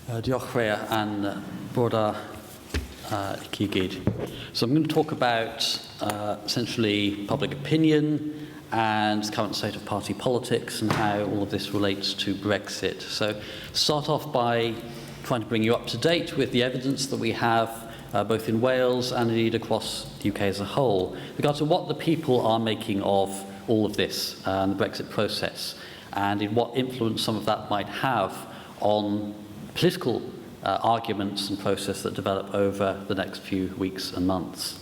Diolch Rhea and Broda Kigid. So I'm going to talk about essentially public opinion and current state of party politics and how all of this relates to Brexit. So start off by trying to bring you up to date with the evidence that we have both in Wales and indeed across the UK as a whole, with regard to what the people are making of all of this and the Brexit process, and in what influence some of that might have on political arguments and process that develop over the next few weeks and months.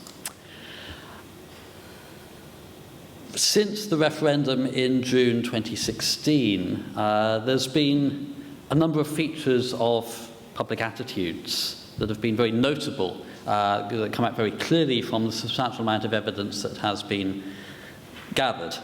Since the referendum in June 2016, there's been a number of features of public attitudes that have been very notable, that come out very clearly from the substantial amount of evidence that has been gathered.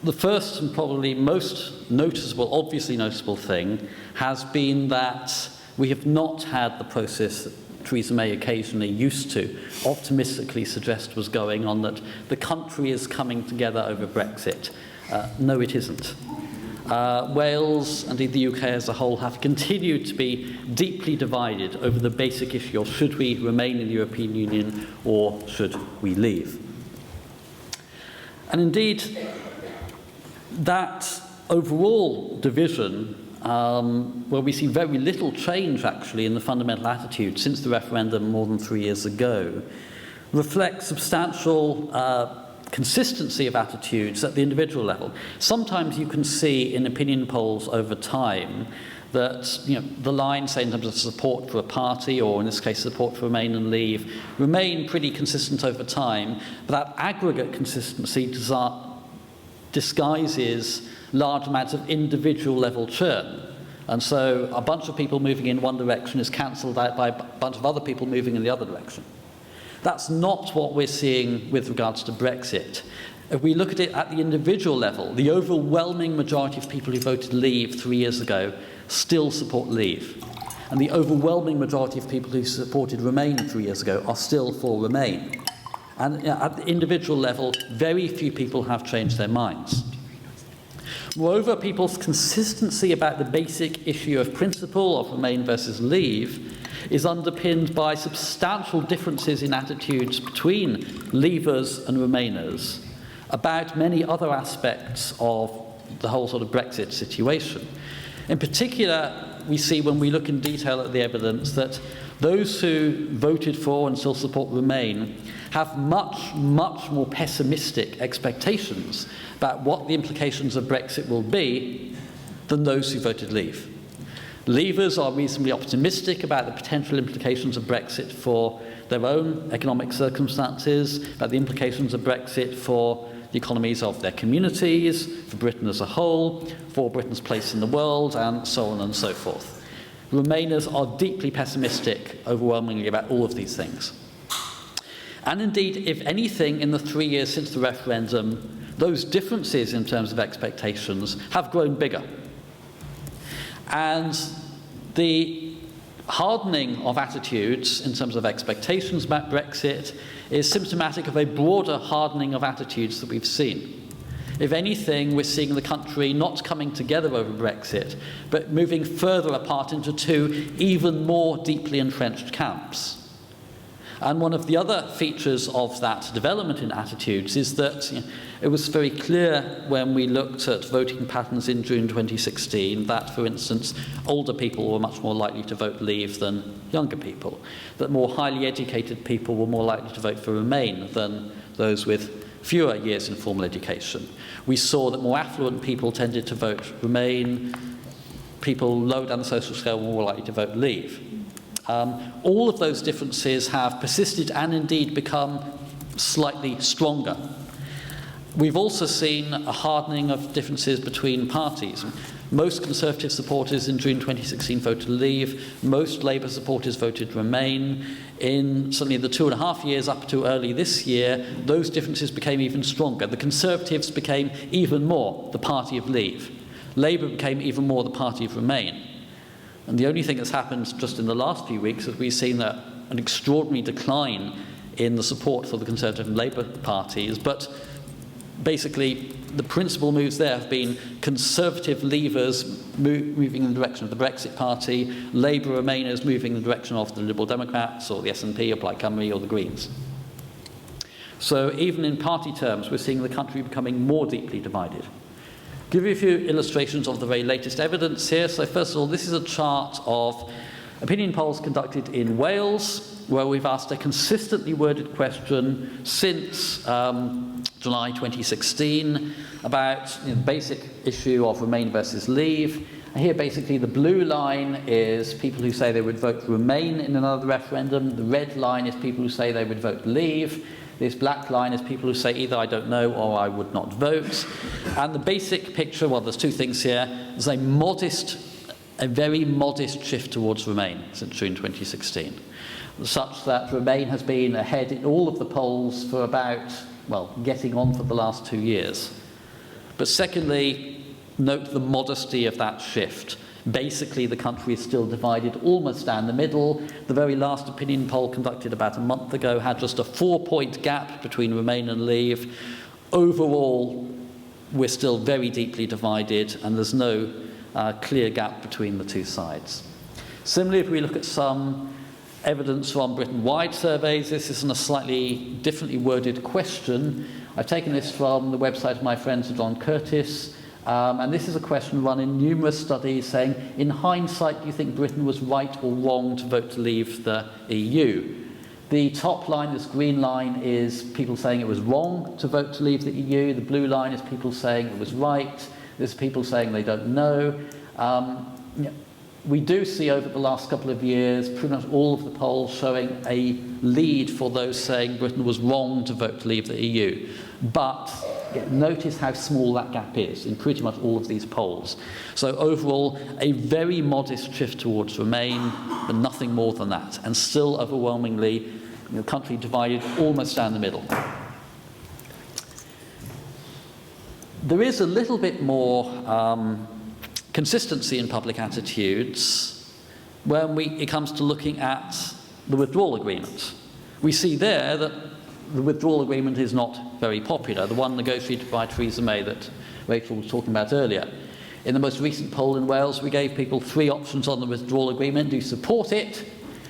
The first and probably most noticeable, obviously noticeable thing has been that we have not had the process that Theresa May occasionally used to optimistically suggest was going on, that the country is coming together over Brexit. No, it isn't. Wales and indeed the UK as a whole have continued to be deeply divided over the basic issue of should we remain in the European Union or should we leave. And indeed, that overall division, where we see very little change actually in the fundamental attitude since the referendum more than 3 years ago, reflects substantial consistency of attitudes at the individual level. Sometimes you can see in opinion polls over time that the lines, say in terms of support for a party, or in this case support for Remain and Leave, remain pretty consistent over time, but that aggregate consistency disguises large amounts of individual level churn. And so a bunch of people moving in one direction is cancelled out by a bunch of other people moving in the other direction. That's not what we're seeing with regards to Brexit. If we look at it at the individual level, the overwhelming majority of people who voted Leave 3 years ago still support Leave. And the overwhelming majority of people who supported Remain 3 years ago are still for Remain. And at the individual level, very few people have changed their minds. Moreover, people's consistency about the basic issue of principle of Remain versus Leave is underpinned by substantial differences in attitudes between Leavers and Remainers about many other aspects of the whole sort of Brexit situation. In particular, we see when we look in detail at the evidence that those who voted for and still support Remain have much, much more pessimistic expectations about what the implications of Brexit will be than those who voted Leave. Leavers are reasonably optimistic about the potential implications of Brexit for their own economic circumstances, about the implications of Brexit for the economies of their communities, for Britain as a whole, for Britain's place in the world, and so on and so forth. Remainers are deeply pessimistic, overwhelmingly, about all of these things. And indeed, if anything, in the 3 years since the referendum, those differences in terms of expectations have grown bigger. And the hardening of attitudes in terms of expectations about Brexit is symptomatic of a broader hardening of attitudes that we've seen. If anything, we're seeing the country not coming together over Brexit, but moving further apart into two even more deeply entrenched camps. And one of the other features of that development in attitudes is that it was very clear when we looked at voting patterns in June 2016 that, for instance, older people were much more likely to vote Leave than younger people, that more highly educated people were more likely to vote for Remain than those with fewer years in formal education. We saw that more affluent people tended to vote Remain, people lower down the social scale were more likely to vote Leave. All of those differences have persisted and indeed become slightly stronger. We've also seen a hardening of differences between parties. Most Conservative supporters in June 2016 voted Leave. Most Labour supporters voted Remain. In certainly the 2.5 years up to early this year, those differences became even stronger. The Conservatives became even more the party of Leave. Labour became even more the party of Remain. And the only thing that's happened just in the last few weeks is we've seen an extraordinary decline in the support for the Conservative and Labour parties, but basically, the principal moves there have been Conservative leavers moving in the direction of the Brexit Party, Labour Remainers moving in the direction of the Liberal Democrats, or the SNP, or Plaid Cymru, or the Greens. So even in party terms, we're seeing the country becoming more deeply divided. Give you a few illustrations of the very latest evidence here. So first of all, this is a chart of opinion polls conducted in Wales, where we've asked a consistently worded question since July 2016 about the basic issue of Remain versus Leave. And here basically the blue line is people who say they would vote Remain in another referendum. The red line is people who say they would vote Leave. This black line is people who say either I don't know or I would not vote. And the basic picture, well, there's two things here. There's a very modest shift towards Remain since June 2016, such that Remain has been ahead in all of the polls for about, well, getting on for the last 2 years. But secondly, note the modesty of that shift. Basically, the country is still divided almost down the middle. The very last opinion poll conducted about a month ago had just a 4-point gap between Remain and Leave. Overall, we're still very deeply divided, and there's no clear gap between the two sides. Similarly, if we look at some evidence from Britain-wide surveys, this is in a slightly differently worded question. I've taken this from the website of my friend Sir John Curtis, and this is a question run in numerous studies saying, in hindsight, do you think Britain was right or wrong to vote to leave the EU? The top line, this green line, is people saying it was wrong to vote to leave the EU. The blue line is people saying it was right. There's people saying they don't know. We do see over the last couple of years pretty much all of the polls showing a lead for those saying Britain was wrong to vote to leave the EU. But notice how small that gap is in pretty much all of these polls. So overall, a very modest shift towards Remain, but nothing more than that. And still overwhelmingly, the country divided almost down the middle. There is a little bit more consistency in public attitudes when it comes to looking at the withdrawal agreement. We see there that the withdrawal agreement is not very popular, the one negotiated by Theresa May that Rachel was talking about earlier. In the most recent poll in Wales, we gave people 3 options on the withdrawal agreement. Do you support it?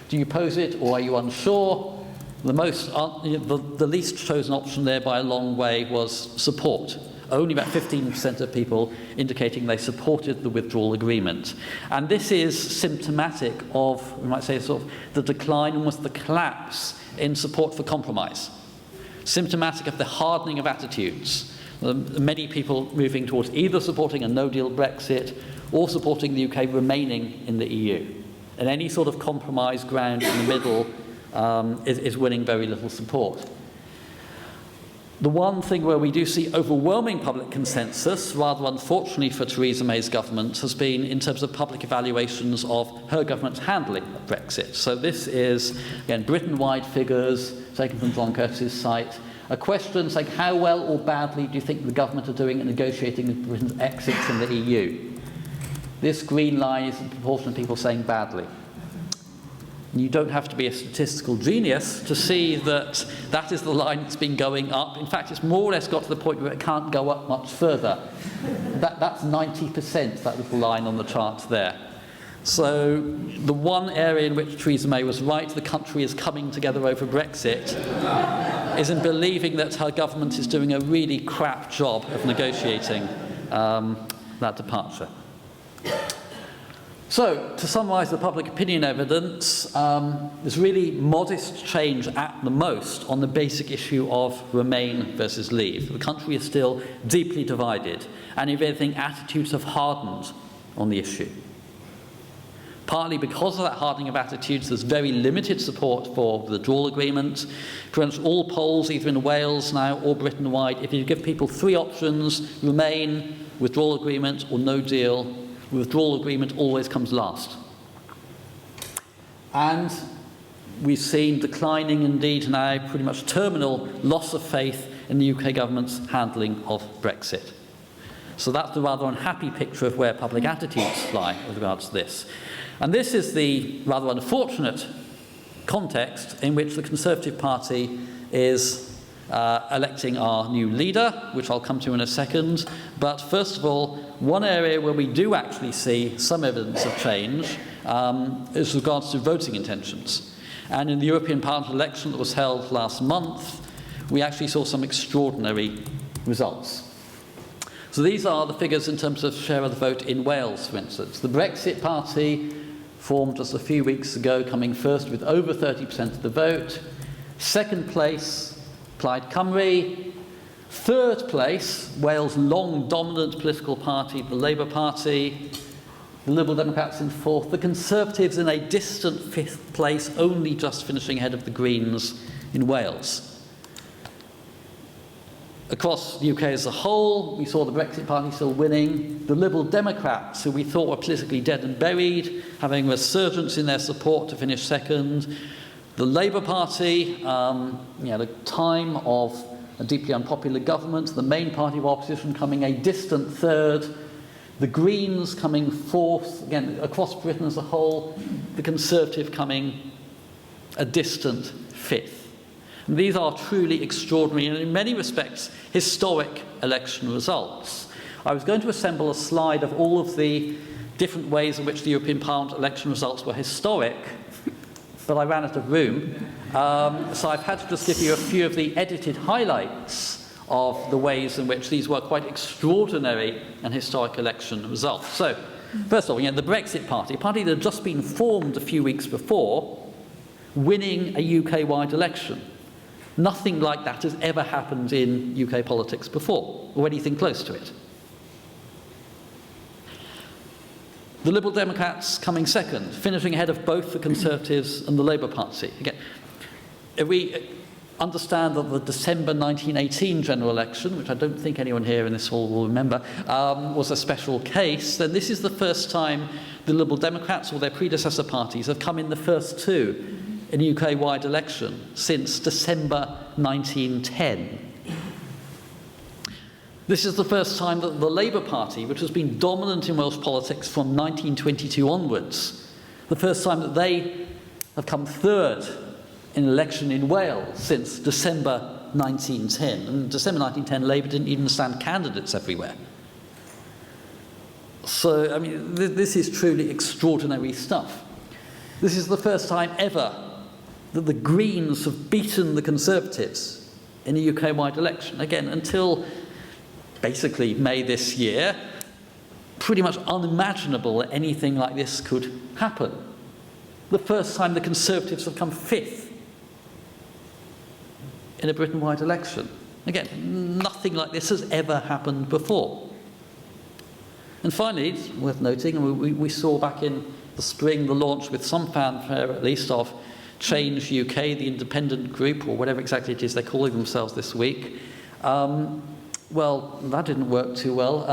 Do you oppose it? Or are you unsure? The least chosen option there by a long way was support. Only about 15% of people indicating they supported the withdrawal agreement. And this is symptomatic of, we might say, sort of the decline, almost the collapse in support for compromise. Symptomatic of the hardening of attitudes. Many people moving towards either supporting a no-deal Brexit or supporting the UK remaining in the EU. And any sort of compromise ground in the middle is winning very little support. The one thing where we do see overwhelming public consensus, rather unfortunately for Theresa May's government, has been in terms of public evaluations of her government's handling of Brexit. So this is, again, Britain-wide figures taken from John Curtis's site. A question saying, how well or badly do you think the government are doing at negotiating Britain's exit from the EU? This green line is the proportion of people saying badly. You don't have to be a statistical genius to see that that is the line that's been going up. In fact, it's more or less got to the point where it can't go up much further. That's 90%, that little line on the chart there. So the one area in which Theresa May was right, the country is coming together over Brexit, is in believing that her government is doing a really crap job of negotiating that departure. So, to summarise the public opinion evidence, there's really modest change at the most on the basic issue of Remain versus Leave. The country is still deeply divided, and if anything, attitudes have hardened on the issue. Partly because of that hardening of attitudes, there's very limited support for the withdrawal agreement. Pretty much all polls, either in Wales now or Britain-wide, if you give people 3 options, Remain, withdrawal agreement, or no deal, the withdrawal agreement always comes last. And we've seen declining, indeed now, pretty much terminal loss of faith in the UK government's handling of Brexit. So that's the rather unhappy picture of where public attitudes lie with regards to this. And this is the rather unfortunate context in which the Conservative Party is electing our new leader, which I'll come to in a second. But first of all, one area where we do actually see some evidence of change is regards to voting intentions. And in the European Parliament election that was held last month, we actually saw some extraordinary results. So these are the figures in terms of share of the vote in Wales, for instance. The Brexit Party formed just a few weeks ago, coming first with over 30% of the vote. Second place, Plaid Cymru. Third place, Wales' long dominant political party, the Labour Party. The Liberal Democrats in fourth. The Conservatives in a distant fifth place, only just finishing ahead of the Greens in Wales. Across the UK as a whole, we saw the Brexit Party still winning. The Liberal Democrats, who we thought were politically dead and buried, having a resurgence in their support to finish second. The Labour Party, at a time of a deeply unpopular government, the main party of opposition coming a distant third. The Greens coming fourth, again, across Britain as a whole. The Conservative coming a distant fifth. And these are truly extraordinary and in many respects historic election results. I was going to assemble a slide of all of the different ways in which the European Parliament election results were historic, but I ran out of room. So I've had to just give you a few of the edited highlights of the ways in which these were quite extraordinary and historic election results. So, first of all, the Brexit Party, a party that had just been formed a few weeks before, winning a UK-wide election. Nothing like that has ever happened in UK politics before, or anything close to it. The Liberal Democrats coming second, finishing ahead of both the Conservatives and the Labour Party. Again, if we understand that the December 1918 general election, which I don't think anyone here in this hall will remember, was a special case, then this is the first time the Liberal Democrats or their predecessor parties have come in the first two in a UK-wide election since December 1910. This is the first time that the Labour Party, which has been dominant in Welsh politics from 1922 onwards, the first time that they have come third in an election in Wales since December 1910. And in December 1910, Labour didn't even stand candidates everywhere. So, this is truly extraordinary stuff. This is the first time ever that the Greens have beaten the Conservatives in a UK-wide election. Again, until basically May this year, pretty much unimaginable that anything like this could happen. The first time the Conservatives have come fifth in a Britain-wide election. Again, nothing like this has ever happened before. And finally, it's worth noting, and we saw back in the spring the launch with some fanfare at least of Change UK, the independent group, or whatever exactly it is they're calling themselves this week. Well, that didn't work too well.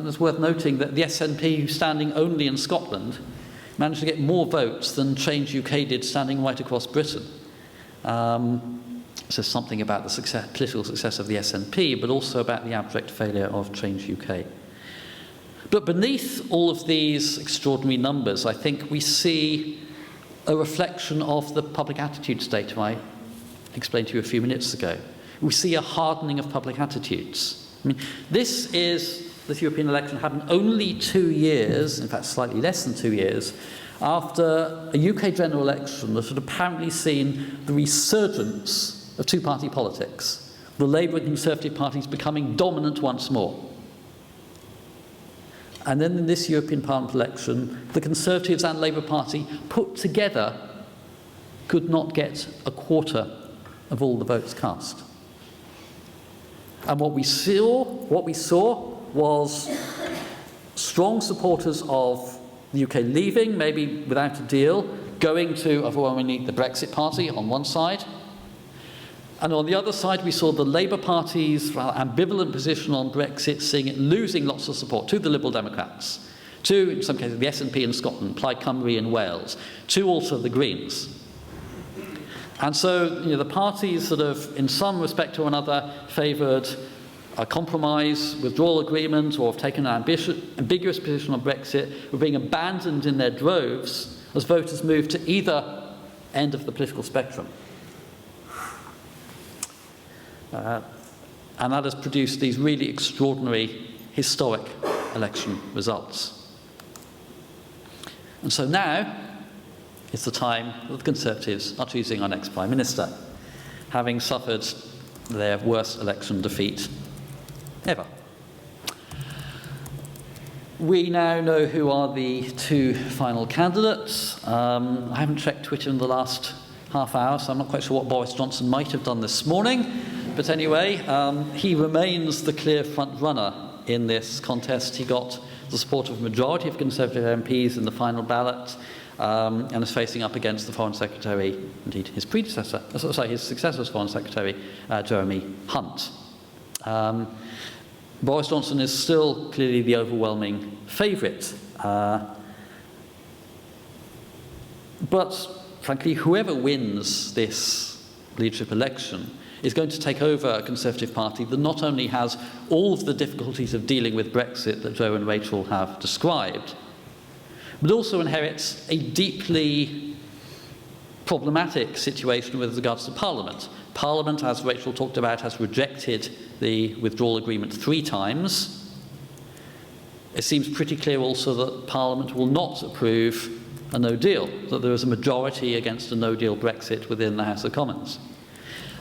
It's worth noting that the SNP, who's standing only in Scotland, managed to get more votes than Change UK did standing right across Britain. Says something about the political success of the SNP, but also about the abject failure of Change UK. But beneath all of these extraordinary numbers, I think we see a reflection of the public attitudes data I explained to you a few minutes ago. We see a hardening of public attitudes. This European election happened only 2 years, in fact slightly less than 2 years, after a UK general election that had apparently seen the resurgence of two-party politics, the Labour and Conservative parties becoming dominant once more. And then in this European Parliament election, the Conservatives and Labour Party put together could not get a quarter of all the votes cast. And what we saw was strong supporters of the UK leaving, maybe without a deal, going to overwhelmingly the Brexit Party on one side. And on the other side, we saw the Labour Party's ambivalent position on Brexit, seeing it losing lots of support to the Liberal Democrats, to, in some cases, the SNP in Scotland, Plaid Cymru in Wales, to also the Greens. And so, the parties sort of, in some respect or another, favoured a compromise, withdrawal agreement, or have taken an ambiguous position on Brexit, were being abandoned in their droves as voters moved to either end of the political spectrum. And that has produced these really extraordinary, historic election results. And so now is the time that the Conservatives are choosing our next Prime Minister, having suffered their worst election defeat ever. We now know who are the two final candidates. I haven't checked Twitter in the last half hour, so I'm not quite sure what Boris Johnson might have done this morning. But anyway, he remains the clear front runner in this contest. He got the support of a majority of Conservative MPs in the final ballot, and is facing up against the Foreign Secretary, indeed his successor's Foreign Secretary, Jeremy Hunt. Boris Johnson is still clearly the overwhelming favourite. But frankly, whoever wins this leadership election is going to take over a Conservative Party that not only has all of the difficulties of dealing with Brexit that Joe and Rachel have described, but also inherits a deeply problematic situation with regards to Parliament. Parliament, as Rachel talked about, has rejected the withdrawal agreement 3 times. It seems pretty clear also that Parliament will not approve a no deal, that there is a majority against a no deal Brexit within the House of Commons.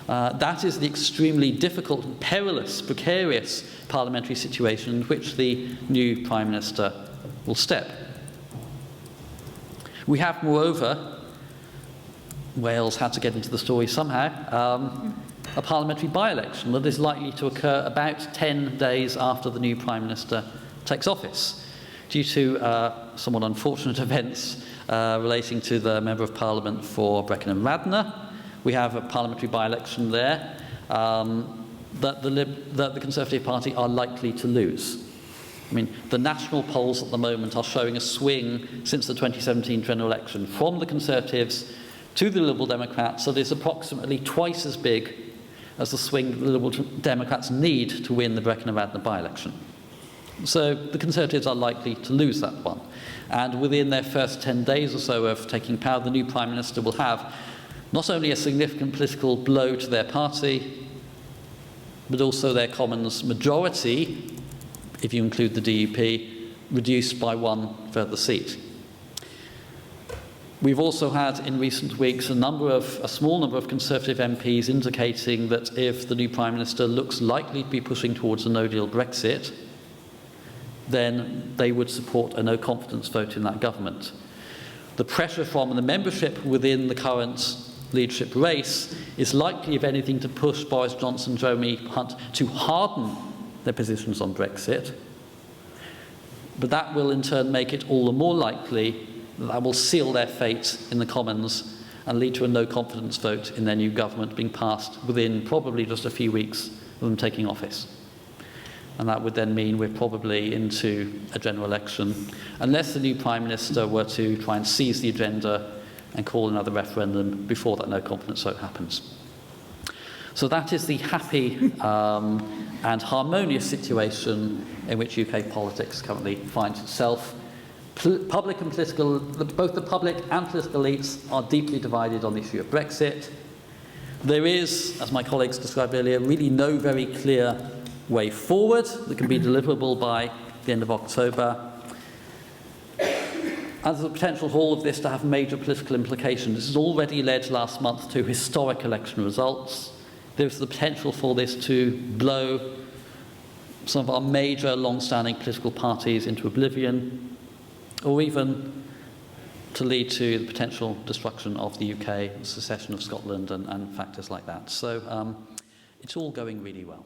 That is the extremely difficult, perilous, precarious parliamentary situation in which the new Prime Minister will step. We have, moreover, Wales had to get into the story somehow, a parliamentary by-election that is likely to occur about 10 days after the new Prime Minister takes office, due to somewhat unfortunate events relating to the Member of Parliament for Brecon and Radnor. We have a parliamentary by-election there that the Conservative Party are likely to lose. I mean, the national polls at the moment are showing a swing since the 2017 general election from the Conservatives to the Liberal Democrats that is approximately twice as big as the swing the Liberal Democrats need to win the Brecon and Radnor by-election. So the Conservatives are likely to lose that one. And within their first 10 days or so of taking power, the new Prime Minister will have not only a significant political blow to their party, but also their Commons majority, if you include the DUP, reduced by 1 further seat. We've also had in recent weeks a small number of Conservative MPs indicating that if the new Prime Minister looks likely to be pushing towards a no-deal Brexit, then they would support a no-confidence vote in that government. The pressure from the membership within the current leadership race is likely, if anything, to push Boris Johnson and Jeremy Hunt to harden their positions on Brexit. But that will in turn make it all the more likely that will seal their fate in the Commons and lead to a no-confidence vote in their new government being passed within probably just a few weeks of them taking office. And that would then mean we're probably into a general election, unless the new Prime Minister were to try and seize the agenda and call another referendum before that no-confidence vote happens. So that is the happy and harmonious situation in which UK politics currently finds itself. Public and political, both the public and political elites are deeply divided on the issue of Brexit. There is, as my colleagues described earlier, really no very clear way forward that can be deliverable by the end of October. And there's the potential for all of this to have major political implications. This has already led last month to historic election results. There's the potential for this to blow some of our major long-standing political parties into oblivion, or even to lead to the potential destruction of the UK, secession of Scotland, and factors like that. So it's all going really well.